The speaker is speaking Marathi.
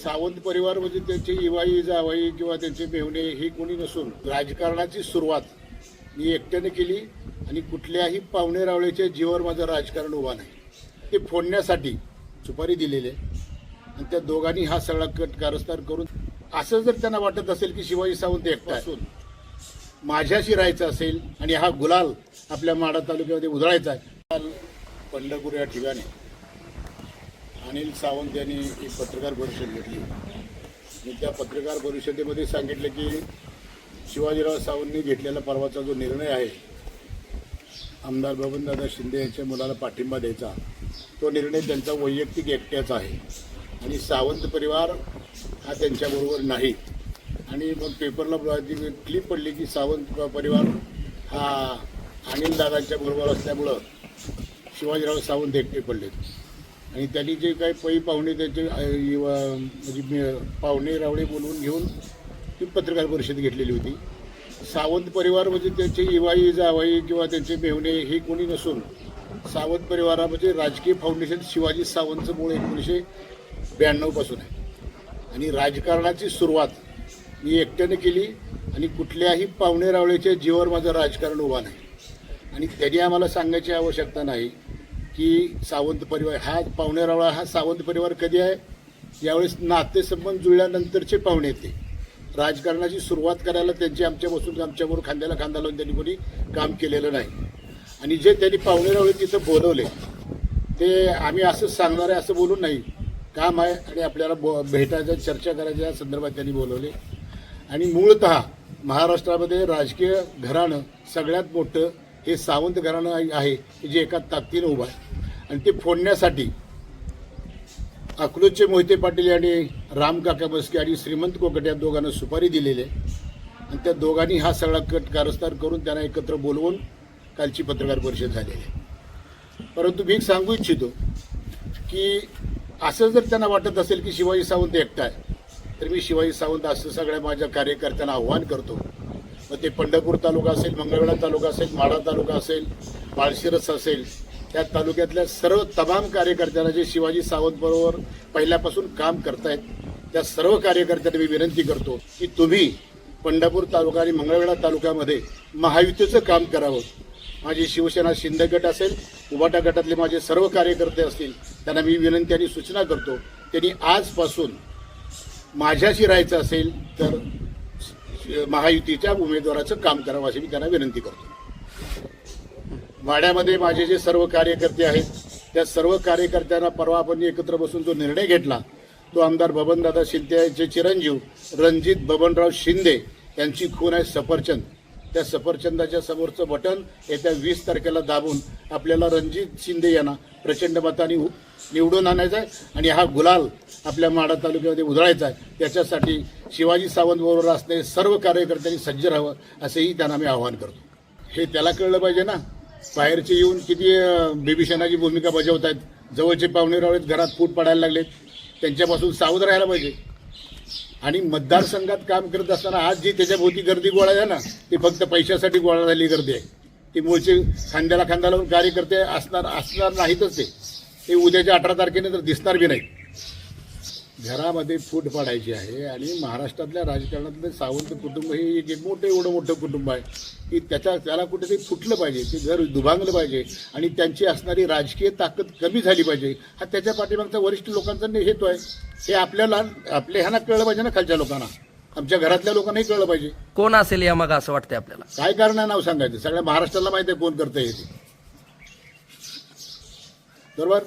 सावंत परिवार म्हणजे त्यांचे इवाई जावाई किंवा त्यांचे मेहुणे हे कोणी नसून राजकारणाची सुरुवात मी एकट्याने केली आणि कुठल्याही पाहुणे रावळेच्या जीवावर माझं राजकारण उभा नाही. ते फोडण्यासाठी सुपारी दिलेले आणि त्या दोघांनी हा सगळा कट कारस्थान करून असं जर त्यांना वाटत असेल की शिवाजी सावंत एकटा असून माझ्याशी राहायचं असेल आणि हा गुलाल आपल्या माढा तालुक्यामध्ये उधळायचा आहे. पंढरपूर या ठिकाणी अनिल सावंत यांनी एक पत्रकार परिषद घेतली आणि त्या पत्रकार परिषदेमध्ये सांगितलं की शिवाजीराव सावंतनी घेतलेला परवाचा जो निर्णय आहे आमदार बबनदादा शिंदे यांच्या मुलाला पाठिंबा द्यायचा तो निर्णय त्यांचा वैयक्तिक एकट्याचा आहे आणि सावंत परिवार हा त्यांच्याबरोबर नाही. आणि मग पेपरला क्लिप पडली की सावंत परिवार हा अनिल दादांच्या बरोबर असल्यामुळं शिवाजीराव सावंत एकटे पडलेत आणि त्यांनी जे काही पै पाहुणे त्यांचे म्हणजे पाहुणे रावळे बोलवून घेऊन ती पत्रकार परिषद घेतलेली होती. सावंत परिवार म्हणजे त्यांचे इवाई जावाई किंवा त्यांचे मेहुणे हे कोणी नसून सावंत परिवारा म्हणजे राजकीय फाउंडेशन शिवाजी सावंतचं मूळ 1992 पासून आहे आणि राजकारणाची सुरुवात मी एकट्याने केली आणि कुठल्याही पाहुणे रावळेच्या जीवावर माझं राजकारण उभा नाही. आणि त्यांनी आम्हाला सांगायची आवश्यकता नाही की सावंत परिवार हा पाहुणे रावळा हा सावंत परिवार कधी आहे यावेळेस नातेसंबंध जुळल्यानंतरचे पाहुणे येते. राजकारणाची सुरुवात करायला त्यांची आमच्याबरोबर खांद्याला खांदा लावून त्यांनी कोणी काम केलेलं नाही. आणि जे त्यांनी पाहुणे रावळे तिथं बोलवले ते आम्ही असं सांगणार आहे असं बोलून नाही, काम आहे आणि आपल्याला भेटायचं चर्चा करायच्या या संदर्भात त्यांनी बोलवले. आणि मूळतः महाराष्ट्रामध्ये राजकीय घराणं सगळ्यात मोठं हे सावंत घराणं आहे जे एका ताकदीनं उभं आहे आणि ते फोडण्यासाठी अकलूजचे मोहिते पाटील यांनी रामकाका बस्के आणि श्रीमंत कोकट या दोघांना सुपारी दिलेली आहे आणि त्या दोघांनी हा सगळा कट कारस्थान करून त्यांना एकत्र बोलवून कालची पत्रकार परिषद झालेली आहे. परंतु मी सांगू इच्छितो की असं जर त्यांना वाटत असेल की शिवाजी सावंत एकटा आहे तर मी शिवाजी सावंत असं सगळ्या माझ्या कार्यकर्त्यांना आव्हान करतो. मग ते पंढरपूर तालुका असेल, मंगळवेढा तालुका असेल, माढा तालुका असेल, माळशिरस असेल, त्या तालुक्यातल्या सर्व तमाम कार्यकर्त्यांना जे शिवाजी सावंत बरोबर पहिल्यापासून काम करतायत त्या सर्व कार्यकर्त्यांना मी विनंती करतो की तुम्ही पंढरपूर तालुका आणि मंगळवेढा तालुक्यामध्ये महायुतीचं काम करावं. माझी शिवसेना शिंदे गट असेल, उबाटा गटातले माझे सर्व कार्यकर्ते असतील त्यांना मी विनंती आणि सूचना करतो त्यांनी आजपासून माझ्याशी राहायचं असेल तर महायुतीच्या उमेदवाराचं काम करावं अशी मी त्यांना विनंती करतो. माढ्यामध्ये माझे जे सर्व कार्यकर्ते आहेत त्या सर्व कार्यकर्त्यांना परवा आपण एकत्र बसून जो निर्णय घेतला तो आमदार बबनदादा शिंदे यांचे चिरंजीव रणजित बबनराव शिंदे यांची खून आहे सफरचंद. त्या सफरचंदाच्या समोरचं बटन येत्या 20 तारखेला दाबून आपल्याला रणजित शिंदे यांना प्रचंड मताने निवडून आणायचं आहे आणि हा गुलाल आपल्या माढा तालुक्यामध्ये उधळायचा आहे. त्याच्यासाठी शिवाजी सावंत बरोबर असणारे सर्व कार्यकर्त्यांनी सज्ज राहावं असंही त्यांना मी आवाहन करतो. हे त्याला कळलं पाहिजे ना, बाहेरचे येऊन किती बिभीषणाची भूमिका बजावत आहेत. जवळचे पाहुणे रावळेत घरात फूट पडायला लागलेत, त्यांच्यापासून सावध राहायला पाहिजे. आणि मतदारसंघात काम करत असताना आज जी त्याच्याभोवती गर्दी गोळा आहे ना ती फक्त पैशासाठी गोळा झालेली गर्दी आहे. ती मूळचे खांद्याला खांदा लावून कार्यकर्ते असणार नाहीतच ते उद्याच्या 18 तारखेने तर दिसणार बी नाही. घरामध्ये फूट पाडायची आहे आणि महाराष्ट्रातल्या राजकारणातलं सावंत कुटुंब हे एक मोठं एवढं मोठं कुटुंब आहे की त्याला कुठेतरी फुटलं पाहिजे, ते घर दुभांगलं पाहिजे आणि त्यांची असणारी राजकीय ताकद कमी झाली पाहिजे. हा त्याच्या पाठीमागचा वरिष्ठ लोकांचा हेतू आहे. हे आपल्या ह्यांना कळलं पाहिजे ना, खालच्या लोकांना, आमच्या घरातल्या लोकांनाही कळलं पाहिजे. कोण असेल या मग असं वाटतंय आपल्याला? काय कारण आहे नाव सांगायचं, सगळ्या महाराष्ट्राला माहिती आहे कोण करतंय हे ते. बरोबर.